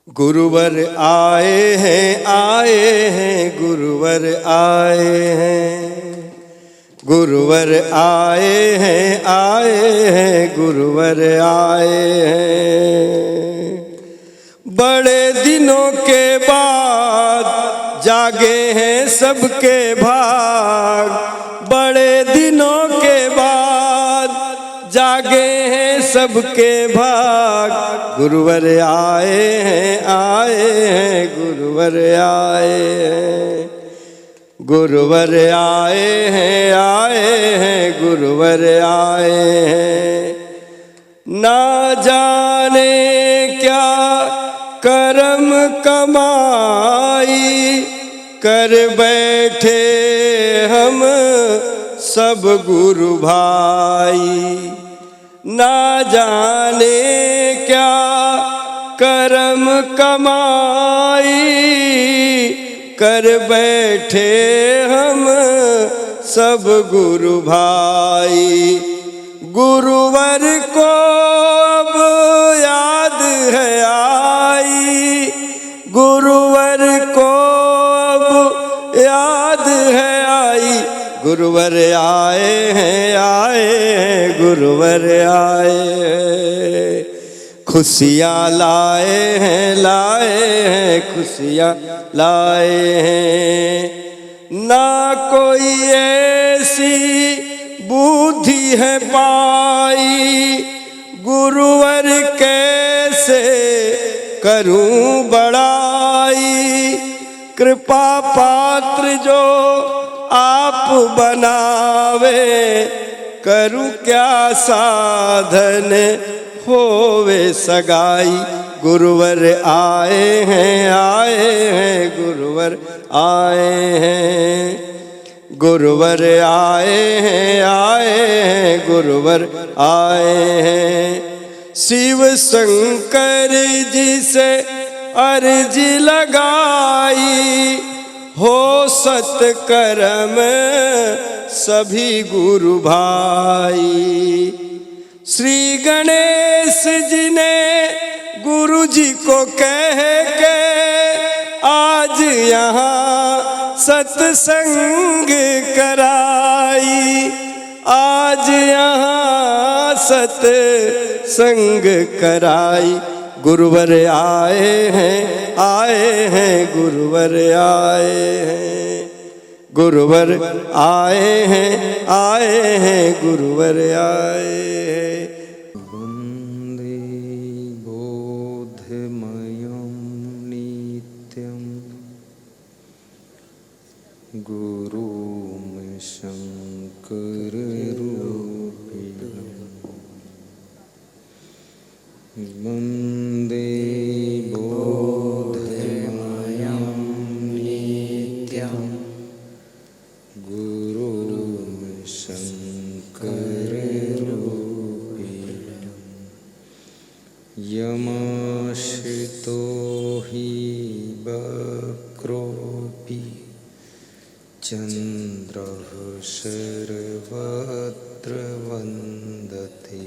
गुरुवर आए हैं गुरुवर आए हैं, गुरुवर आए हैं गुरुवर आए हैं। बड़े दिनों के बाद जागे हैं सबके भाग, बड़े दिनों के बाद जागे हैं सबके भाग। गुरुवर आए हैं गुरुवर आए हैं, गुरुवर आए हैं गुरुवर आए हैं। ना जाने क्या करम कमाई कर बैठे हम सब गुरु भाई। ना जाने क्या करम कमाई कर बैठे हम सब गुरु भाई। गुरुवर को अब याद है आई, गुरुवर को अब याद है आई। गुरुवर आए हैं गुरुवर आए हैं। खुशियाँ लाए हैं खुशियाँ लाए हैं। ना कोई ऐसी बुद्धि है पाई, गुरुवर कैसे करूं बड़ाई। कृपा पात्र जो आप बनावे, करूं क्या साधन होवे सगाई। गुरुवर आए हैं गुरुवर आए हैं, गुरुवर आए हैं गुरुवर आए हैं। शिव शंकर जी से अर्जी लगाई, हो सत्कर्म सभी गुरु भाई। श्री गणेश जी ने गुरु जी को कह के आज यहाँ सत्संग कराई, आज यहाँ सत्संग कराई। गुरुवर आए हैं गुरुवर आए हैं, गुरुवर आए हैं गुरुवर आए हैं। वन्दे बोधमयं नित्यं गुरुं शङ्कररूपिणम्। वन्दे बोधमयं नित्यं गुरुं शङ्कररूपिणम्। यमाश्रितो हि वक्रोऽपि चन्द्रः सर्वत्र वन्दते,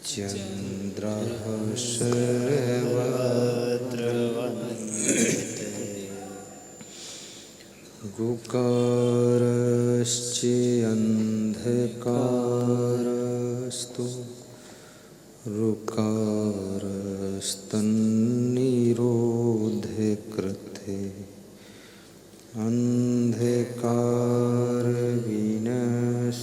चन्द्रः सर्वत्र वन्दते। गुकारश्चेऽन्धकारस्तु ऋकारस्तन्निरोधकृते। अन्धकार विनाशित्वात्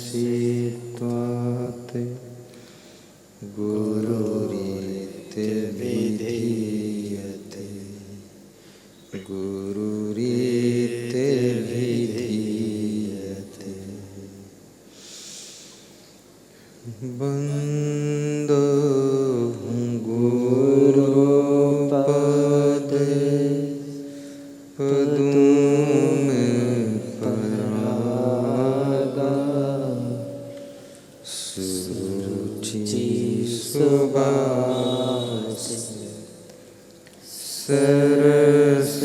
गुरुरीति विधीयते, गुरुरीति विधीयते। वन्दे गुरुपद पदुम परागा, सुरुचि सुबास सरस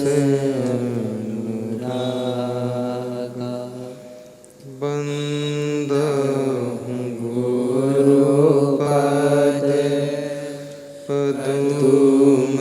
अनुरागा। वन्दे गुरुपद पदुम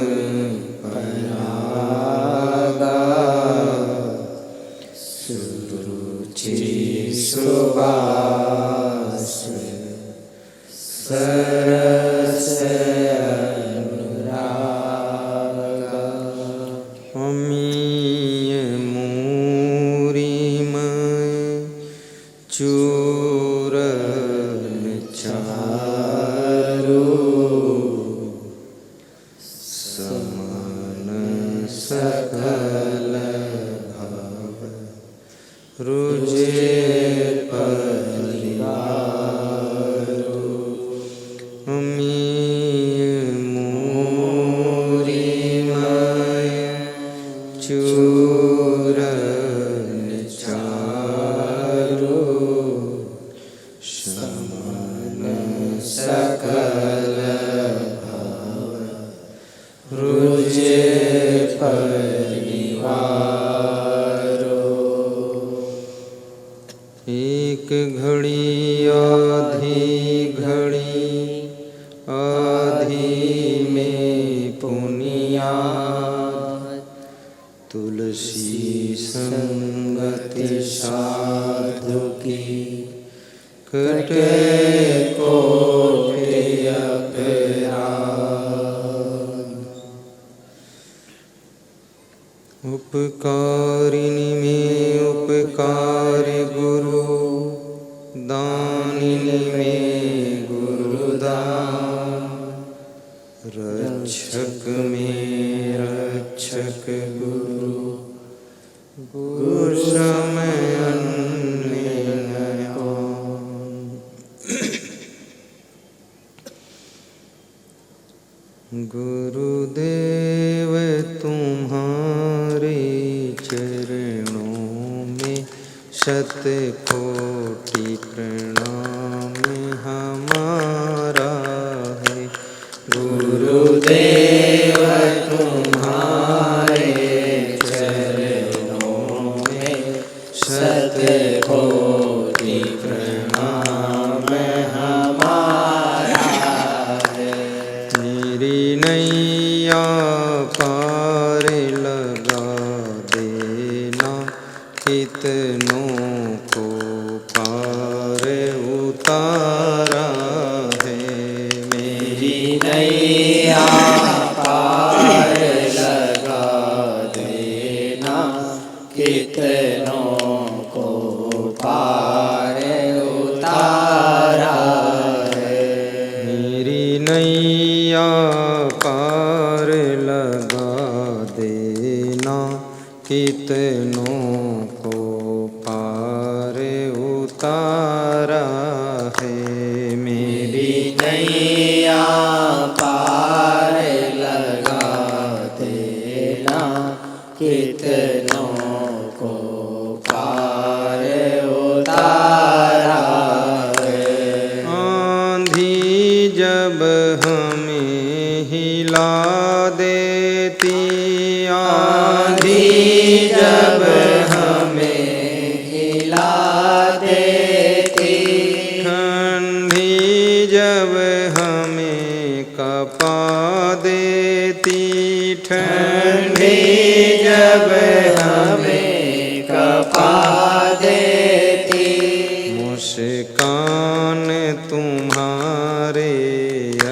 समान सकल भाव रुजे परिवारो मूरी माय चूरन चारो समान सकल भाव रुजे परिवारो एक घड़ी आधी घड़ी आधी में पुनियाद तुलसी संगति साधु की कटे कोटि अपराध उपकारिणी में उपकार गुरु दानिनी में गुरुदान रक्षक में रक्षक गुरु गुरु समय अन्य गुरुदेव तुम्हारे चरणों में शत कोटि प्रणाम हमारा है गुरुदेव तुम्हारे चरणों में शत कोटि प्रणाम हमारा है मेरी नैया पार लगा देना कितनों को पार उतारा है मेरी नैया पार लगा देना कितनों को पार उतारा है मेरी नैया पार लगा देना कितनों को पार उतारा है मेरी नैया पार लगा देना कितनों को पार उतारा है आंधी जब हमें हिला देती आंधी जब हमें हिला देती ठंडी जब हमें कपा देती ठंडी जब हमें कपा देती मुस्कान तुम्हारे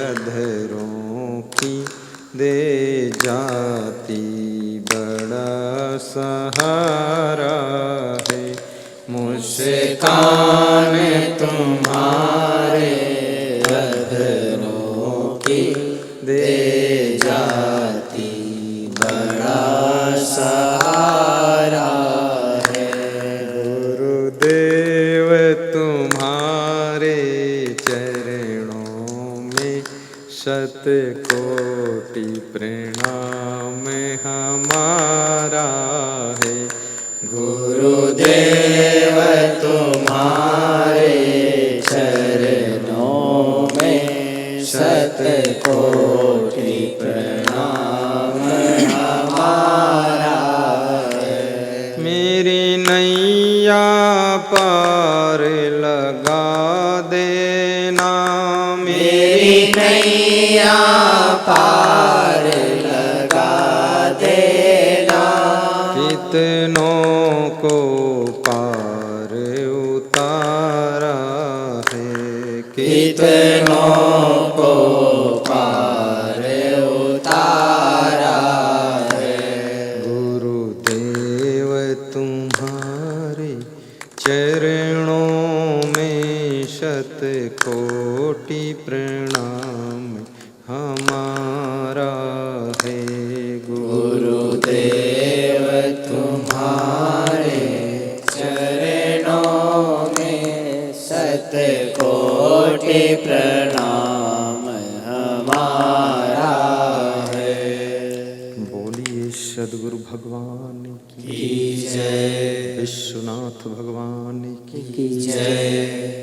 अधरों की दे जाती बड़ा सहारा है मुस्कान तुम्हारे अधरों की दे जाती बड़ा सहारा है गुरुदेव तुम्हारे चरणों में शत कोटि प्रणाम हमारा है गुरुदेव तुम्हारे चरणों में शत कोटि प्रणाम हमारा है मेरी नैया पार लगा देना मेरी नैया पार लगा देना कितनों को पार सद्गुरु भगवान की जय। विश्वनाथ भगवान की जय।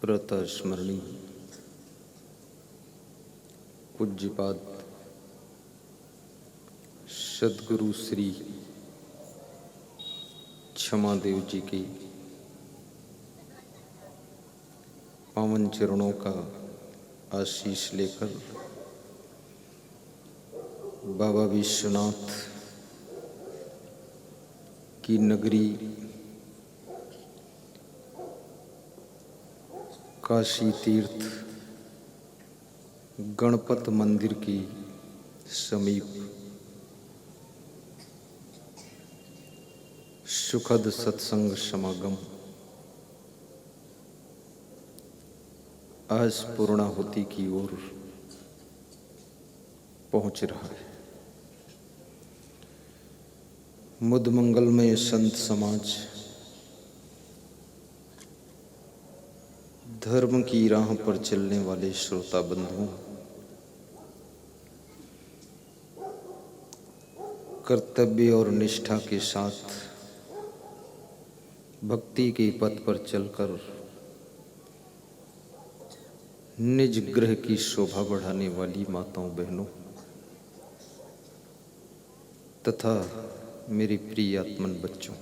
प्रातः स्मरणी पूज्यपाद सद्गुरु श्री क्षमादेव जी के पावन चरणों का आशीष लेकर बाबा विश्वनाथ की नगरी काशी तीर्थ गणपत मंदिर की समीप सुखद सत्संग समागम आज पूर्णाहुति की ओर पहुंच रहा है। मुद मंगलमय संत समाज धर्म की राह पर चलने वाले श्रोता बंधुओं, कर्तव्य और निष्ठा के साथ भक्ति के पथ पर चलकर निज ग्रह की शोभा बढ़ाने वाली माताओं बहनों तथा मेरे प्रिय आत्मन बच्चों,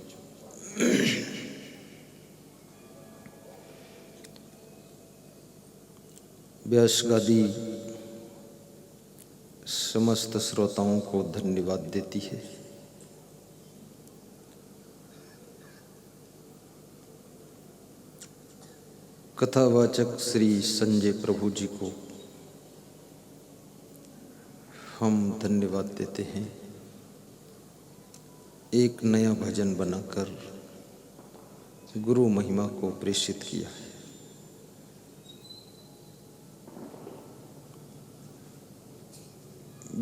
व्यास गादी समस्त श्रोताओं को धन्यवाद देती है। कथावाचक श्री संजय प्रभु जी को हम धन्यवाद देते हैं। एक नया भजन बनाकर गुरु महिमा को प्रेषित किया है।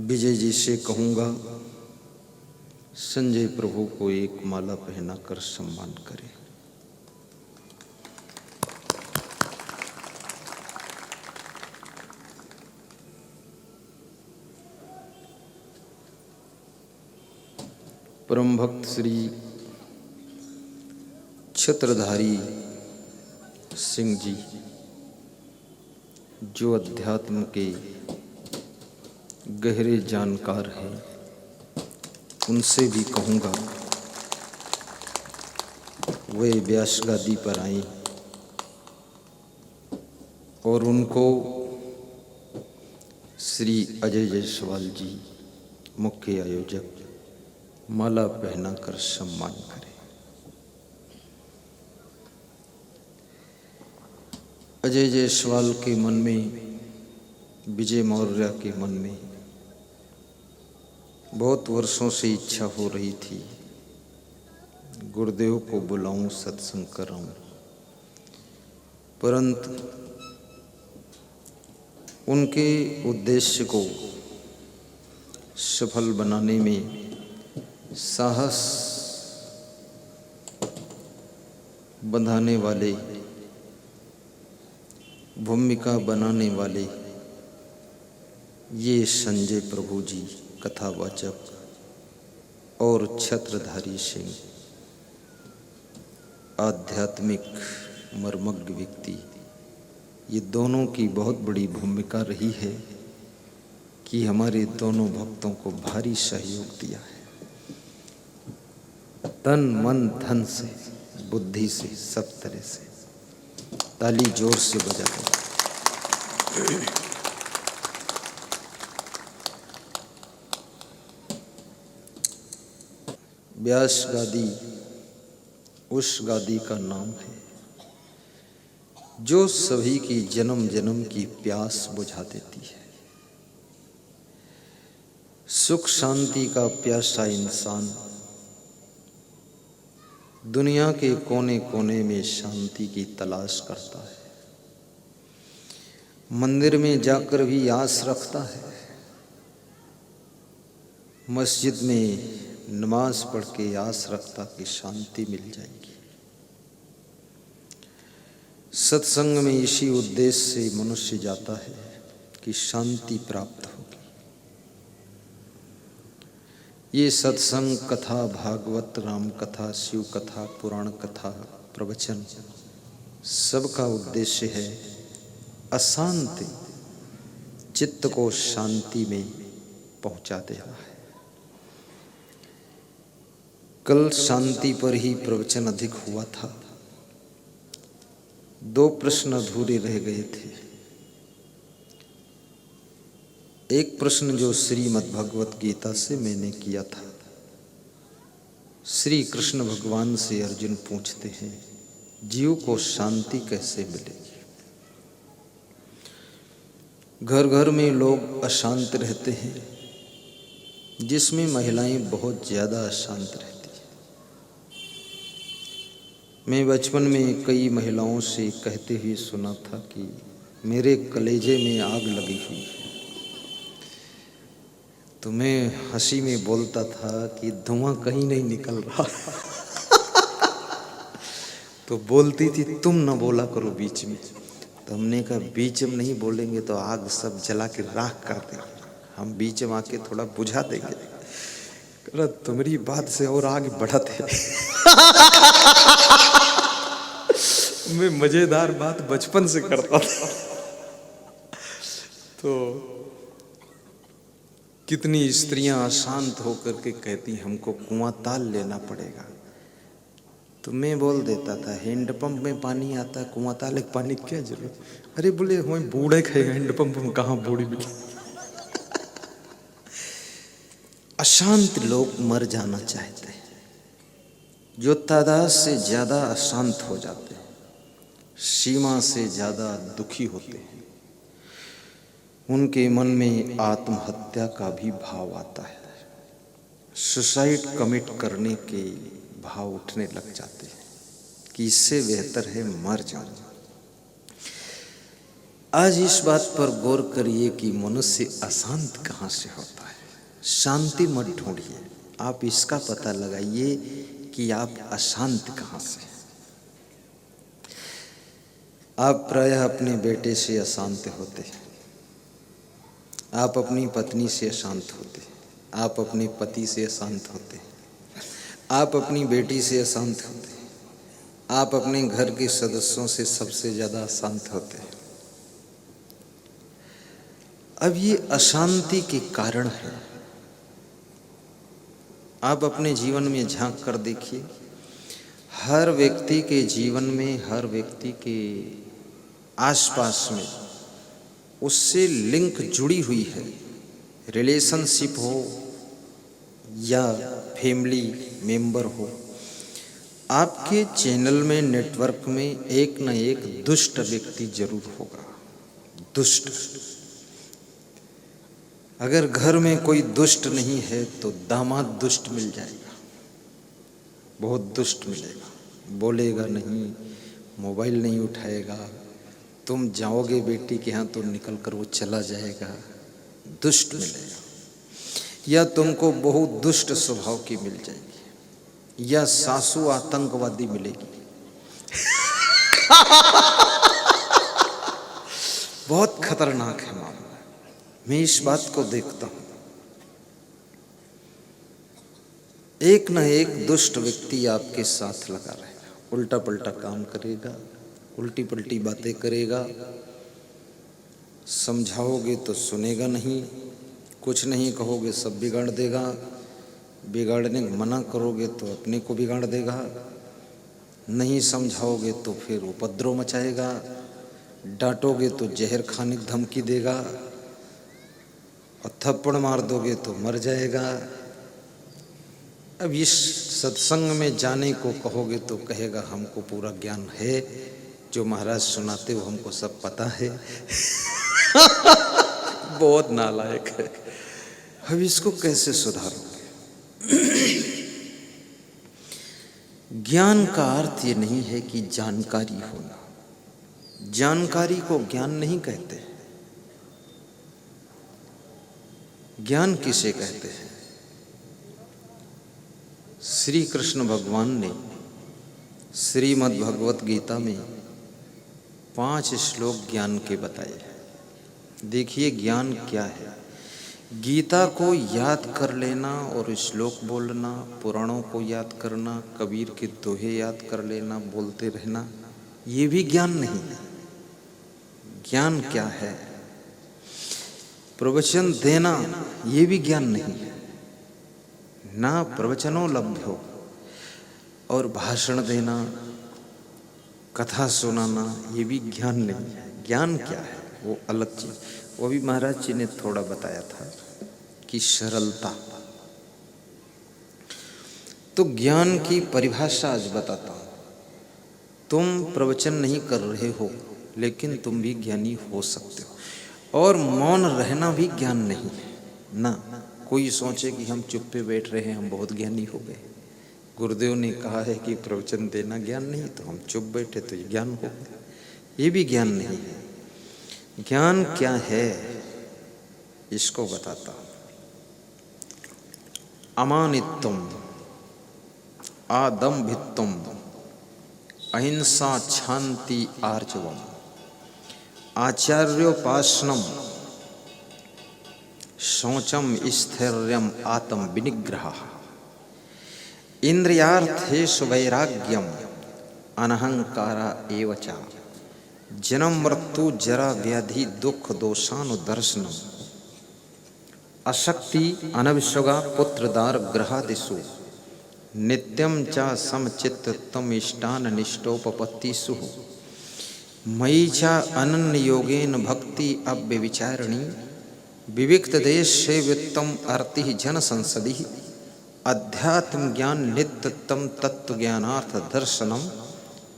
विजय जी से कहूँगा संजय प्रभु को एक माला पहनाकर सम्मान करें। परम भक्त श्री छत्रधारी सिंह जी जो अध्यात्म के गहरे जानकार हैं, उनसे भी कहूँगा वे व्यास गादी पर आएं और उनको श्री अजय जायसवाल जी मुख्य आयोजक माला पहनाकर सम्मान करें। अजय जायसवाल के मन में, विजय मौर्य के मन में बहुत वर्षों से इच्छा हो रही थी गुरुदेव को बुलाऊं, सत्संग कराऊं, परंतु उनके उद्देश्य को सफल बनाने में साहस बंधाने वाले, भूमिका बनाने वाले ये संजय प्रभु जी कथावाचक और छत्रधारी सिंह आध्यात्मिक मर्मज्ञ व्यक्ति, ये दोनों की बहुत बड़ी भूमिका रही है कि हमारे दोनों भक्तों को भारी सहयोग दिया है। तन मन धन से, बुद्धि से, सब तरह से। ताली जोर से बजा दो। व्यास गादी उस गादी का नाम है जो सभी की जन्म जन्म की प्यास बुझा देती है। सुख शांति का प्यासा इंसान दुनिया के कोने कोने में शांति की तलाश करता है, मंदिर में जाकर भी आस रखता है, मस्जिद में नमाज पढ़ के आस रखता कि शांति मिल जाएगी। सत्संग में इसी उद्देश्य से मनुष्य जाता है कि शांति प्राप्त होगी। ये सत्संग, कथा, भागवत, राम कथा, शिव कथा, पुराण कथा, प्रवचन, सबका उद्देश्य है अशांति चित्त को शांति में पहुंचा देना है। कल शांति पर ही प्रवचन अधिक हुआ था। 2 प्रश्न अधूरे रह गए थे। एक प्रश्न जो श्रीमद् भगवत गीता से मैंने किया था। श्री कृष्ण भगवान से अर्जुन पूछते हैं, जीव को शांति कैसे मिलेगी? घर घर में लोग अशांत रहते हैं, जिसमें महिलाएं बहुत ज़्यादा अशांत रहती हैं। मैं बचपन में कई महिलाओं से कहते हुए सुना था कि मेरे कलेजे में आग लगी हुई है। तो मैं हंसी में बोलता था कि धुआं कहीं नहीं निकल रहा। तो बोलती थी, तुम ना बोला करो बीच में। तो हमने कहा बीच में नहीं बोलेंगे तो आग सब जला के राख कर देंगे, हम बीच में आके थोड़ा बुझा देंगे। कह तुम्हारी बात से और आगे बढ़त है। मैं मजेदार बात बचपन से करता था। तो कितनी स्त्रियां अशांत होकर के कहती हमको कुआं ताल लेना पड़ेगा। तो मैं बोल देता था हैंडपंप में पानी आता है, कुआं ताले पानी की क्या जरूरत? अरे बोले हमें बूढ़े खाएगा, हैंडपंप में कहाँ बूढ़ी मिली। अशांत लोग मर जाना चाहते हैं। जो तादाद से ज्यादा अशांत हो जाते हैं, सीमा से ज्यादा दुखी होते हैं, उनके मन में आत्महत्या का भी भाव आता है। सुसाइड कमिट करने के भाव उठने लग जाते हैं कि इससे बेहतर है मर जाना। आज इस बात पर गौर करिए कि मनुष्य अशांत कहाँ से होता है। शांति मत ढूंढिए, आप इसका पता लगाइए कि आप अशांत कहाँ से। आप प्रायः अपने बेटे से अशांत होते हैं, आप अपनी पत्नी से अशांत होते हैं, आप अपने पति से अशांत होते हैं, आप अपनी बेटी से अशांत होते हैं, आप अपने घर के सदस्यों से सबसे ज़्यादा अशांत होते हैं। अब ये अशांति के कारण है। आप अपने जीवन में झांक कर देखिए, हर व्यक्ति के जीवन में, हर व्यक्ति के आसपास में उससे लिंक जुड़ी हुई है। रिलेशनशिप हो या फैमिली मेंबर हो, आपके चैनल में, नेटवर्क में एक न एक दुष्ट व्यक्ति जरूर होगा। दुष्ट, अगर घर में कोई दुष्ट नहीं है तो दामाद दुष्ट मिल जाएगा, बहुत दुष्ट मिलेगा। बोलेगा नहीं, मोबाइल नहीं उठाएगा, तुम जाओगे बेटी के यहाँ तो निकल कर वो चला जाएगा, दुष्ट मिलेगा। या तुमको बहुत दुष्ट स्वभाव की मिल जाएगी, या सासू आतंकवादी मिलेगी। बहुत खतरनाक है मामला। मैं इस बात को देखता हूं, एक न एक दुष्ट व्यक्ति आपके साथ लगा रहेगा, उल्टा पल्टा काम करेगा, उल्टी पल्टी बातें करेगा। समझाओगे तो सुनेगा नहीं, कुछ नहीं कहोगे सब बिगाड़ देगा, बिगाड़ने मना करोगे तो अपने को बिगाड़ देगा, नहीं समझाओगे तो फिर उपद्रव मचाएगा, डांटोगे तो जहर खाने की धमकी देगा, और थप्पड़ मार दोगे तो मर जाएगा। अब इस सत्संग में जाने को कहोगे तो कहेगा हमको पूरा ज्ञान है, जो महाराज सुनाते हो हमको सब पता है। बहुत नालायक है। अब इसको कैसे सुधारोगे? ज्ञान का अर्थ ये नहीं है कि जानकारी होना, जानकारी को ज्ञान नहीं कहते। ज्ञान किसे कहते हैं? श्री कृष्ण भगवान ने श्रीमद् भगवत गीता में 5 श्लोक ज्ञान के बताए हैं। देखिए ज्ञान क्या है। गीता को याद कर लेना और श्लोक बोलना, पुराणों को याद करना, कबीर के दोहे याद कर लेना, बोलते रहना, ये भी ज्ञान नहीं है। ज्ञान क्या है? प्रवचन देना, ये भी ज्ञान नहीं है। ना प्रवचनो लभ्यो, और भाषण देना, कथा सुनाना, ये भी ज्ञान नहीं है। ज्ञान क्या है? वो अलग चीज। वो भी महाराज जी ने थोड़ा बताया था कि सरलता। तो ज्ञान की परिभाषा आज बताता हूं। तुम प्रवचन नहीं कर रहे हो, लेकिन तुम भी ज्ञानी हो सकते हो। और मौन रहना भी ज्ञान नहीं है ना। कोई सोचे कि हम चुप पे बैठ रहे हैं, हम बहुत ज्ञानी हो गए। गुरुदेव ने कहा है कि प्रवचन देना ज्ञान नहीं, तो हम चुप बैठे तो ये ज्ञान हो गया। ये भी ज्ञान नहीं है। ज्ञान क्या है इसको बताता हूं। अमानित्वम, आदम्भित्वम, अहिंसा, शांति, आर्जवम, आचार्योपासनम, शौचम, स्थैर्यम, आत्म विनिग्रह, इंद्रियार्थेषु वैराग्यम, अनहंकारा एव च, जन्म मृत्यु जरा व्याधि दुख दोषानुदर्शनम, अशक्ति अनविश्वगा पुत्रदार ग्रहादिषु, नित्यं च समचित्तत्वम् इष्टान निष्ठोपपत्तिषु, मयि च अनन्य योगेन भक्ति अव्यविचारिणी, विविक्त देश सेव्यत्वम अर्ति जन संसदि, अध्यात्म ज्ञान नित्यत्वम तत्व ज्ञानार्थ दर्शनम,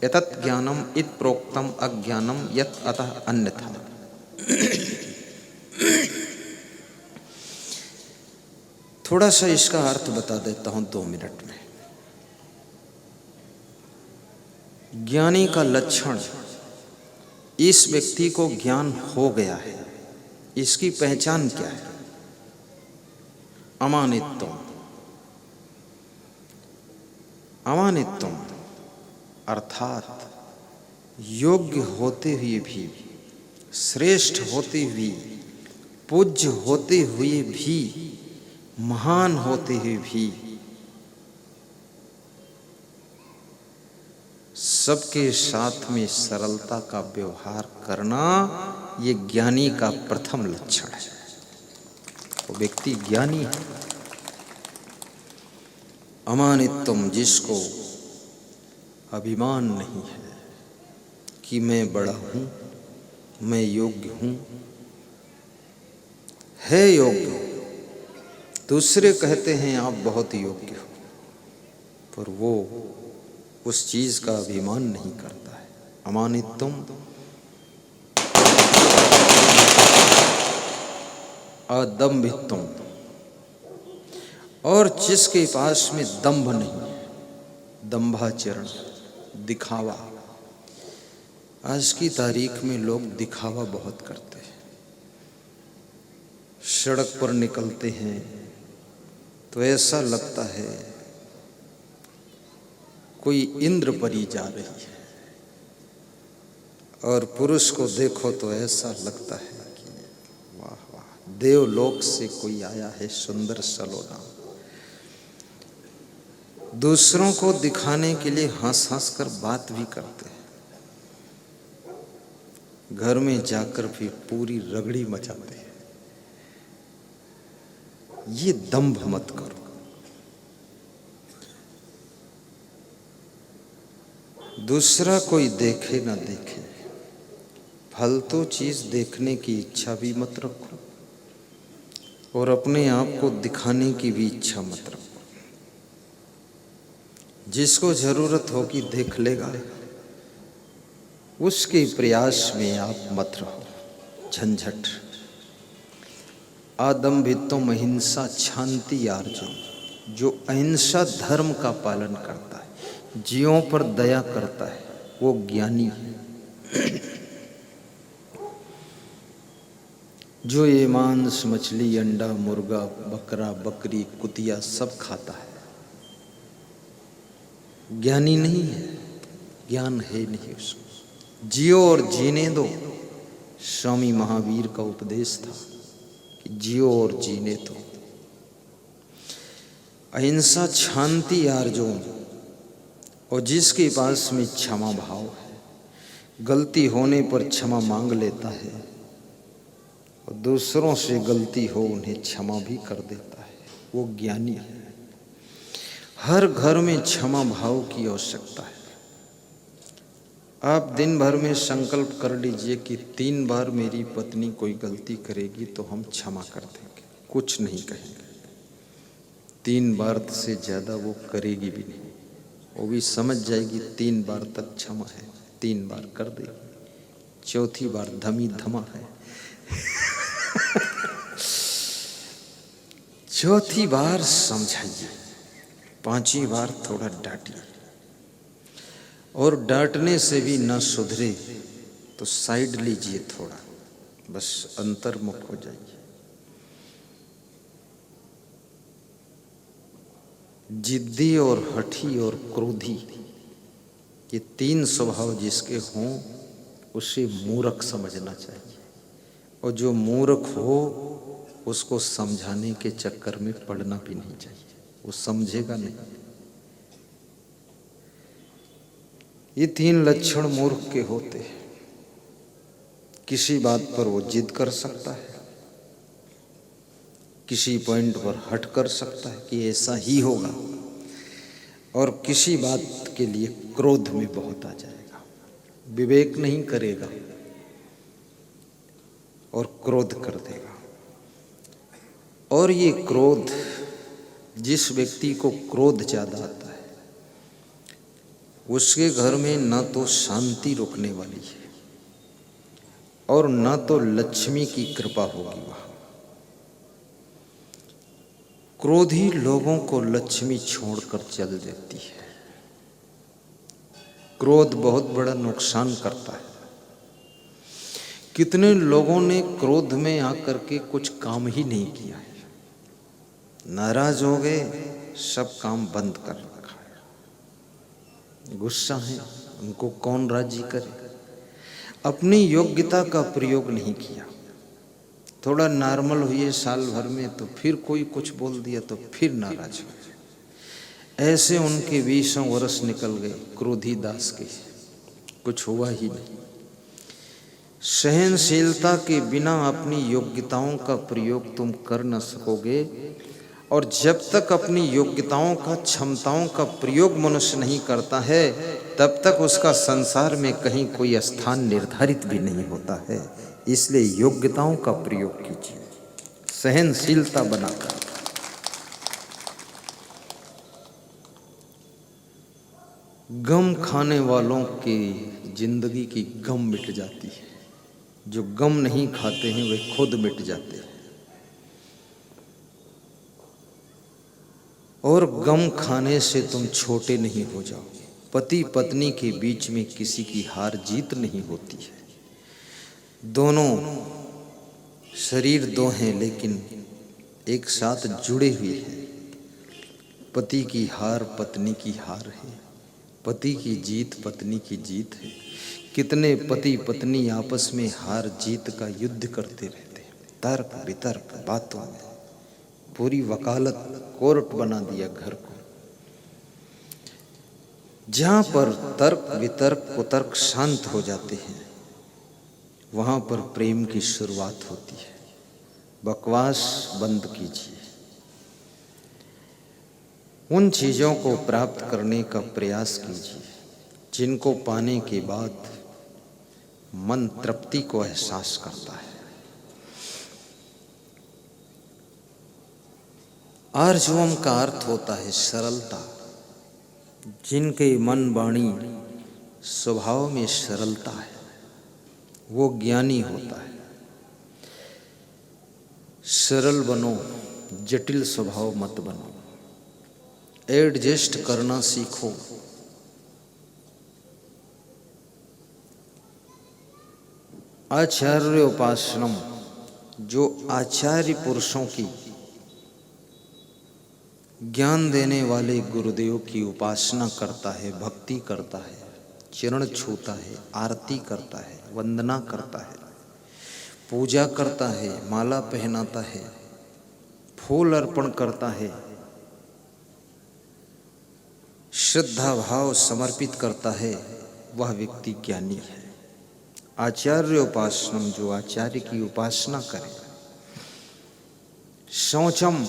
यतत् ज्ञानम इत प्रोक्तम अज्ञानम यत अतः अन्यथा। थोड़ा सा इसका अर्थ बता देता हूं 2 मिनट में। ज्ञानी का लक्षण, इस व्यक्ति को ज्ञान हो गया है, इसकी पहचान क्या है? अमानित्वम। अमानित्वम अर्थात योग्य होते हुए भी, श्रेष्ठ होते हुए, पूज्य होते हुए भी, महान होते हुए भी सबके साथ में सरलता का व्यवहार करना, ये ज्ञानी का प्रथम लक्षण है। वो व्यक्ति ज्ञानी है। अमानित्वम, जिसको अभिमान नहीं है कि मैं बड़ा हूं, मैं योग्य हूं, है योग्य। दूसरे कहते हैं आप बहुत योग्य हो, पर वो उस चीज का अभिमान नहीं करता है। अमानित्वम, अदम्भित्वम, और जिसके पास में दंभ नहीं है, दंभाचरण, दिखावा। आज की तारीख में लोग दिखावा बहुत करते हैं। सड़क पर निकलते हैं तो ऐसा लगता है कोई इंद्र परी जा रही है, और पुरुष को देखो तो ऐसा लगता है कि वाह वाह, देवलोक से कोई आया है, सुंदर सलोना। दूसरों को दिखाने के लिए हंस हंस कर बात भी करते हैं, घर में जाकर भी पूरी रगड़ी मचाते हैं। ये दंभ मत करो। दूसरा कोई देखे ना देखे, फालतू चीज देखने की इच्छा भी मत रखो, और अपने आप को दिखाने की भी इच्छा मत रखो। जिसको जरूरत होगी देख लेगा, उसके प्रयास में आप मत रहो। झंझट। आदम्भित्वम, अहिंसा, शांति, आर्जवम, जो अहिंसा धर्म का पालन करता है, जीवों पर दया करता है, वो ज्ञानी है। जो ये मांस, मछली, अंडा, मुर्गा, बकरा, बकरी, कुतिया सब खाता है, ज्ञानी नहीं है, ज्ञान है नहीं उसको। जियो और जीने दो, स्वामी महावीर का उपदेश था कि जियो और जीने दो। अहिंसा, शांति आर्जो, और जिसके पास में क्षमा भाव है, गलती होने पर क्षमा मांग लेता है और दूसरों से गलती हो उन्हें क्षमा भी कर देता है, वो ज्ञानी है। हर घर में क्षमा भाव की आवश्यकता है। आप दिन भर में संकल्प कर लीजिए कि 3 बार मेरी पत्नी कोई गलती करेगी तो हम क्षमा कर देंगे, कुछ नहीं कहेंगे। 3 बार से ज़्यादा वो करेगी भी नहीं, वो भी समझ जाएगी 3 बार तक क्षमा है, 3 बार कर देगी, 4थी बार धमी धमा है। 4थी बार समझाइए, 5वीं बार थोड़ा डांटिए, और डांटने से भी न सुधरे तो साइड लीजिए थोड़ा, बस अंतर्मुख हो जाइए। जिद्दी और हठी और क्रोधी, ये 3 स्वभाव जिसके हों उसे मूर्ख समझना चाहिए, और जो मूर्ख हो उसको समझाने के चक्कर में पड़ना भी नहीं चाहिए, वो समझेगा नहीं। ये 3 लक्षण मूर्ख के होते हैं। किसी बात पर वो जिद कर सकता है, किसी पॉइंट पर हट कर सकता है कि ऐसा ही होगा, और किसी बात के लिए क्रोध में बहुत आ जाएगा, विवेक नहीं करेगा और क्रोध कर देगा। और ये क्रोध, जिस व्यक्ति को क्रोध ज़्यादा आता है उसके घर में न तो शांति रुकने वाली है और न तो लक्ष्मी की कृपा होगी वहाँ। क्रोधी लोगों को लक्ष्मी छोड़कर चल देती है। क्रोध बहुत बड़ा नुकसान करता है। कितने लोगों ने क्रोध में आकर के कुछ काम ही नहीं किया है, नाराज हो गए, सब काम बंद कर रखा है, गुस्सा है, उनको कौन राजी करे। अपनी योग्यता का प्रयोग नहीं किया, थोड़ा नॉर्मल हुए साल भर में तो फिर कोई कुछ बोल दिया तो फिर नाराज हो गए। ऐसे उनके 20 वर्ष निकल गए क्रोधी दास के, कुछ हुआ ही नहीं। सहनशीलता के बिना अपनी योग्यताओं का प्रयोग तुम कर न सकोगे, और जब तक अपनी योग्यताओं का, क्षमताओं का प्रयोग मनुष्य नहीं करता है तब तक उसका संसार में कहीं कोई स्थान निर्धारित भी नहीं होता है। इसलिए योग्यताओं का प्रयोग कीजिए, सहनशीलता बनाकर। गम खाने वालों की जिंदगी की गम मिट जाती है, जो गम नहीं खाते हैं वे खुद मिट जाते हैं। और गम खाने से तुम छोटे नहीं हो जाओगे। पति पत्नी के बीच में किसी की हार जीत नहीं होती है, दोनों शरीर 2 हैं लेकिन एक साथ जुड़े हुए हैं। पति की हार पत्नी की हार है, पति की जीत पत्नी की जीत है। कितने पति पत्नी आपस में हार जीत का युद्ध करते रहते हैं, तर्क वितर्क बातों में, पूरी वकालत, कोर्ट बना दिया घर को। जहाँ पर तर्क वितर्क कुतर्क शांत हो जाते हैं वहाँ पर प्रेम की शुरुआत होती है। बकवास बंद कीजिए, उन चीज़ों को प्राप्त करने का प्रयास कीजिए जिनको पाने के बाद मन तृप्ति को एहसास करता है। आर्जवम का अर्थ होता है सरलता। जिनके मन वाणी स्वभाव में सरलता है वो ज्ञानी होता है। सरल बनो, जटिल स्वभाव मत बनो। एडजस्ट करना सीखो। आचार्य उपासनम, जो आचार्य पुरुषों की ज्ञान देने वाले गुरुदेव की उपासना करता है, भक्ति करता है, चरण छूता है, आरती करता है, वंदना करता है, पूजा करता है, माला पहनाता है, फूल अर्पण करता है, श्रद्धा भाव समर्पित करता है, वह व्यक्ति ज्ञानी है। आचार्य उपासनम, जो आचार्य की उपासना करे। शौचम,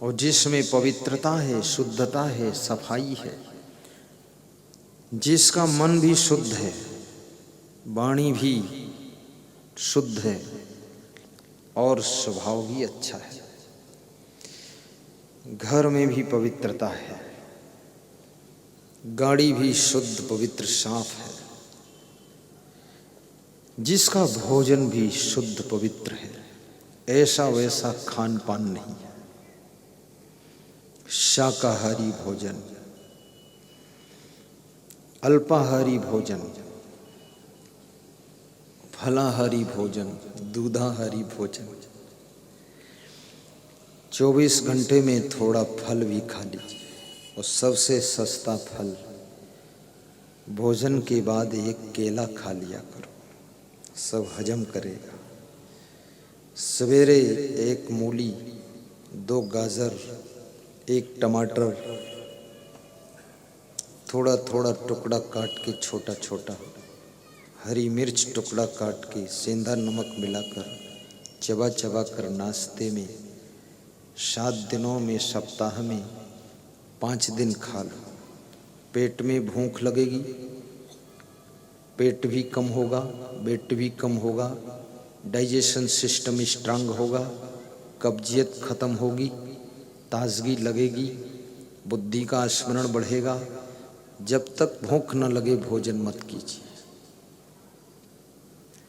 और जिसमें पवित्रता है, शुद्धता है, सफाई है, जिसका मन भी शुद्ध है, वाणी भी शुद्ध है और स्वभाव भी अच्छा है, घर में भी पवित्रता है, गाड़ी भी शुद्ध पवित्र साफ है, जिसका भोजन भी शुद्ध पवित्र है, ऐसा वैसा खान पान नहीं है, शाकाहारी भोजन, अल्पाहारी भोजन, फलाहारी भोजन, दूधाहारी भोजन, 24 घंटे में थोड़ा फल भी खा लीजिए, और सबसे सस्ता फल, भोजन के बाद एक केला खा लिया करो, सब हजम करेगा। सवेरे एक मूली, 2 गाजर, 1 टमाटर, थोड़ा थोड़ा टुकड़ा काट के छोटा छोटा, हरी मिर्च टुकड़ा काट के सेंधा नमक मिलाकर चबा चबा कर नाश्ते में 7 दिनों में, सप्ताह में 5 दिन खा लो। पेट में भूख लगेगी, पेट भी कम होगा, वेट भी कम होगा, डाइजेशन सिस्टम स्ट्रांग होगा, कब्जियत खत्म होगी, ताजगी लगेगी, बुद्धि का स्मरण बढ़ेगा। जब तक भूख न लगे भोजन मत कीजिए,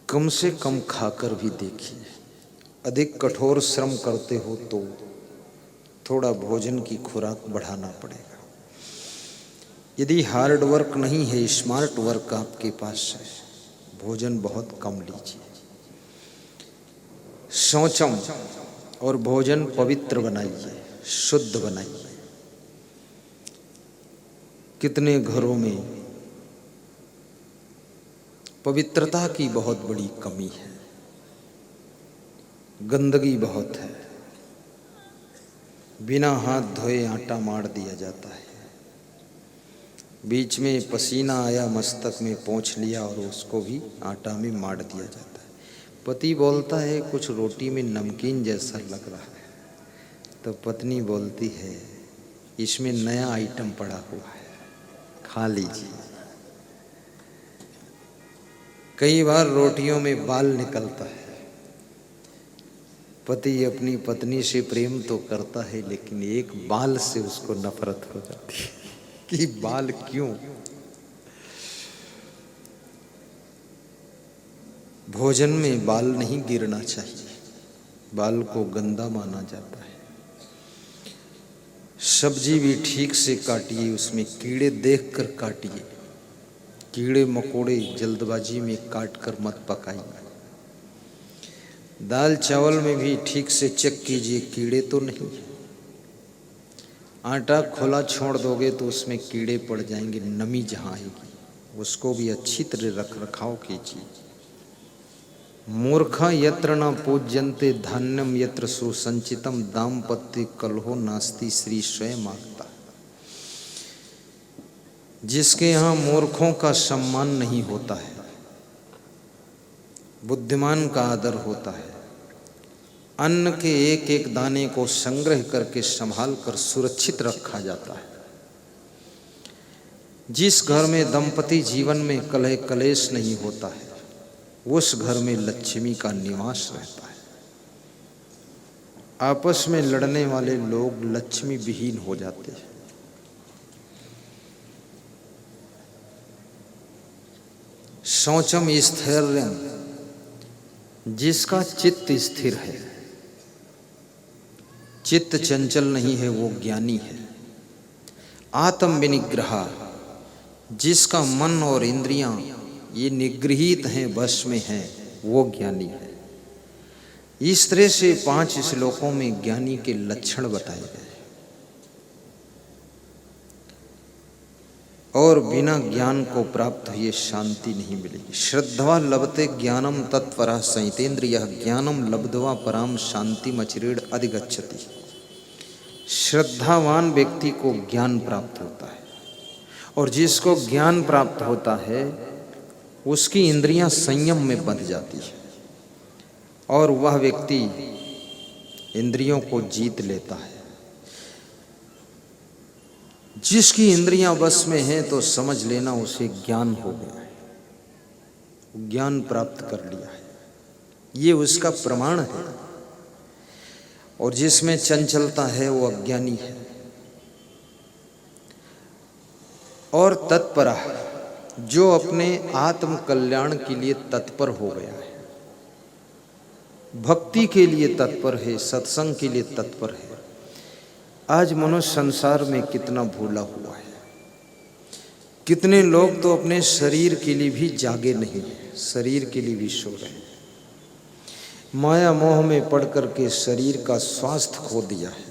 कम से कम खाकर भी देखिए। अधिक कठोर श्रम करते हो तो थोड़ा भोजन की खुराक बढ़ाना पड़ेगा। यदि हार्ड वर्क नहीं है, स्मार्ट वर्क आपके पास है, भोजन बहुत कम लीजिए। शौचम, और भोजन पवित्र बनाइए, शुद्ध बनाइए। कितने घरों में पवित्रता की बहुत बड़ी कमी है, गंदगी बहुत है, बिना हाथ धोए आटा मार दिया जाता है, बीच में पसीना आया, मस्तक में पोंछ लिया और उसको भी आटा में मार दिया जाता है। पति बोलता है कुछ रोटी में नमकीन जैसा लग रहा है, तो पत्नी बोलती है इसमें नया आइटम पड़ा हुआ है, खा लीजिए। कई बार रोटियों में बाल निकलता है, पति अपनी पत्नी से प्रेम तो करता है, लेकिन एक बाल से उसको नफरत हो जाती है कि बाल क्यों। भोजन में बाल नहीं गिरना चाहिए, बाल को गंदा माना जाता है। सब्जी भी ठीक से काटिए, उसमें कीड़े देखकर काटिए, कीड़े मकोड़े जल्दबाजी में काट कर मत पकाइए। दाल चावल में भी ठीक से चेक कीजिए, कीड़े तो नहीं। आटा खुला छोड़ दोगे तो उसमें कीड़े पड़ जाएंगे, नमी जहाँ आएगी, उसको भी अच्छी तरह रख रखाव कीजिए। मूर्खा यत्र न पूज्यन्ते धान्यम यत्र सुसंचितम दाम्पत्य कलहो नास्ति, श्री स्वयं मांगता। जिसके यहाँ मूर्खों का सम्मान नहीं होता है, बुद्धिमान का आदर होता है। अन्न के एक एक दाने को संग्रह करके संभाल कर सुरक्षित रखा जाता है। जिस घर में दंपति जीवन में कलह कलेश नहीं होता है, उस घर में लक्ष्मी का निवास रहता है। आपस में लड़ने वाले लोग लक्ष्मी विहीन हो जाते हैं। शौचम स्थैर्यम, जिसका चित्त स्थिर है, चित्त चंचल नहीं है, वो ज्ञानी है। आत्म विनिग्रह, जिसका मन और इंद्रियां ये निगृहित हैं, वश में हैं, वो ज्ञानी है। इस तरह से 5 श्लोकों में ज्ञानी के लक्षण बताए गए। और बिना ज्ञान को प्राप्त हुए शांति नहीं मिलेगी। श्रद्धा लभते ज्ञानम तत्परः संयतेन्द्रियः ज्ञानम लब्ध्वा पराम शांतिमचिरेण अधिगच्छति। श्रद्धावान व्यक्ति को ज्ञान प्राप्त होता है, और जिसको ज्ञान प्राप्त होता है उसकी इंद्रियां संयम में बंध जाती है, और वह व्यक्ति इंद्रियों को जीत लेता है। जिसकी इंद्रियां बस में हैं तो समझ लेना उसे ज्ञान हो गया है, ज्ञान प्राप्त कर लिया है, ये उसका प्रमाण है। और जिसमें चंचलता है वो अज्ञानी है। और तत्पर, जो अपने आत्म कल्याण के लिए तत्पर हो गया है, भक्ति के लिए तत्पर है, सत्संग के लिए तत्पर है। आज मनुष्य संसार में कितना भूला हुआ है। कितने लोग तो अपने शरीर के लिए भी जागे नहीं है, शरीर के लिए भी सो रहे हैं। माया मोह में पड़ करके शरीर का स्वास्थ्य खो दिया है।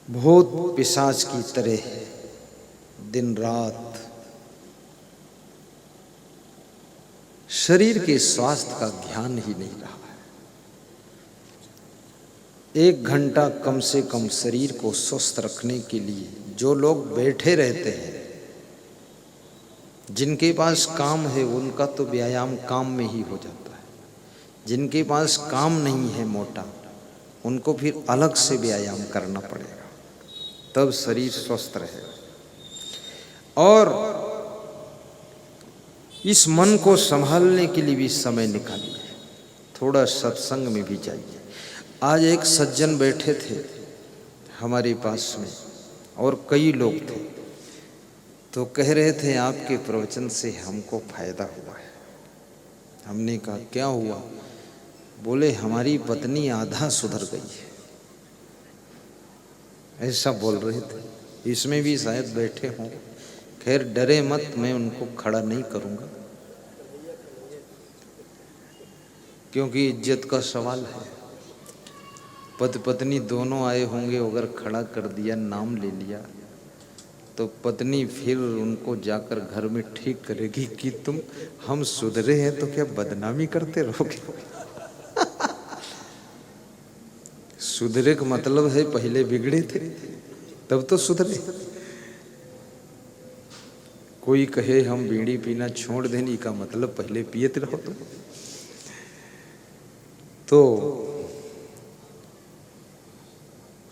भूत पिशाच की तरह दिन रात शरीर के स्वास्थ्य का ध्यान ही नहीं रहा है। 1 घंटा कम से कम शरीर को स्वस्थ रखने के लिए जो लोग बैठे रहते हैं, जिनके पास काम है उनका तो व्यायाम काम में ही हो जाता है। जिनके पास काम नहीं है मोटा, उनको फिर अलग से व्यायाम करना पड़ेगा, तब शरीर स्वस्थ रहेगा। और इस मन को संभालने के लिए भी समय निकालिए, थोड़ा सत्संग में भी जाइए। आज एक सज्जन बैठे थे हमारे पास में, और कई लोग थे, तो कह रहे थे आपके प्रवचन से हमको फायदा हुआ है। हमने कहा क्या हुआ? बोले हमारी पत्नी आधा सुधर गई है, ऐसा बोल रहे थे। इसमें भी शायद बैठे हों। खैर डरे मत, मैं उनको खड़ा नहीं करूंगा, क्योंकि इज्जत का सवाल है। पति पत्नी दोनों आए होंगे, अगर खड़ा कर दिया, नाम ले लिया, तो पत्नी फिर उनको जाकर घर में ठीक करेगी कि तुम हम सुधरे हैं तो क्या बदनामी करते रहोगे। सुधरे का मतलब है पहले बिगड़े थे तब तो सुधरे। कोई कहे हम बीड़ी पीना छोड़ देने का मतलब पहले पियते रहो तुम। तो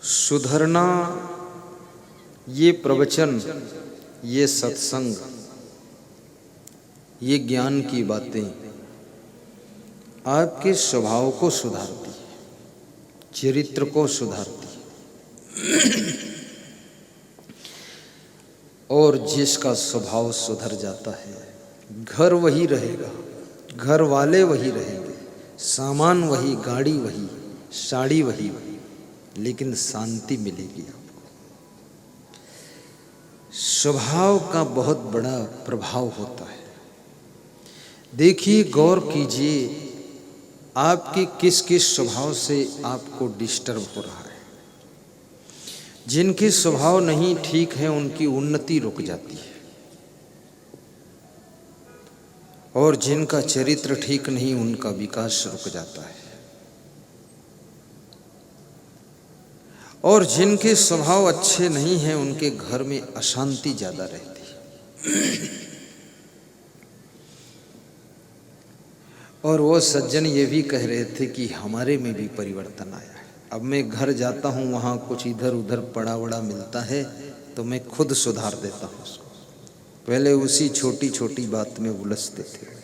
सुधरना, ये प्रवचन, ये सत्संग, ये ज्ञान की बातें आपके स्वभाव को सुधारती है, चरित्र को सुधारती है। और जिसका स्वभाव सुधर जाता है, घर वही रहेगा, घर वाले वही रहेंगे, सामान वही, गाड़ी वही, साड़ी वही, लेकिन शांति मिलेगी आपको। स्वभाव का बहुत बड़ा प्रभाव होता है। देखिए, गौर कीजिए, आपके किस किस स्वभाव से आपको डिस्टर्ब हो रहा है। जिनके स्वभाव नहीं ठीक है उनकी उन्नति रुक जाती है, और जिनका चरित्र ठीक नहीं उनका विकास रुक जाता है। और जिनके स्वभाव अच्छे नहीं हैं उनके घर में अशांति ज्यादा रहती है। और वो सज्जन ये भी कह रहे थे कि हमारे में भी परिवर्तन आया है। अब मैं घर जाता हूँ, वहाँ कुछ इधर उधर पड़ा वड़ा मिलता है तो मैं खुद सुधार देता हूँ उसको। पहले उसी छोटी छोटी बात में उलझते थे।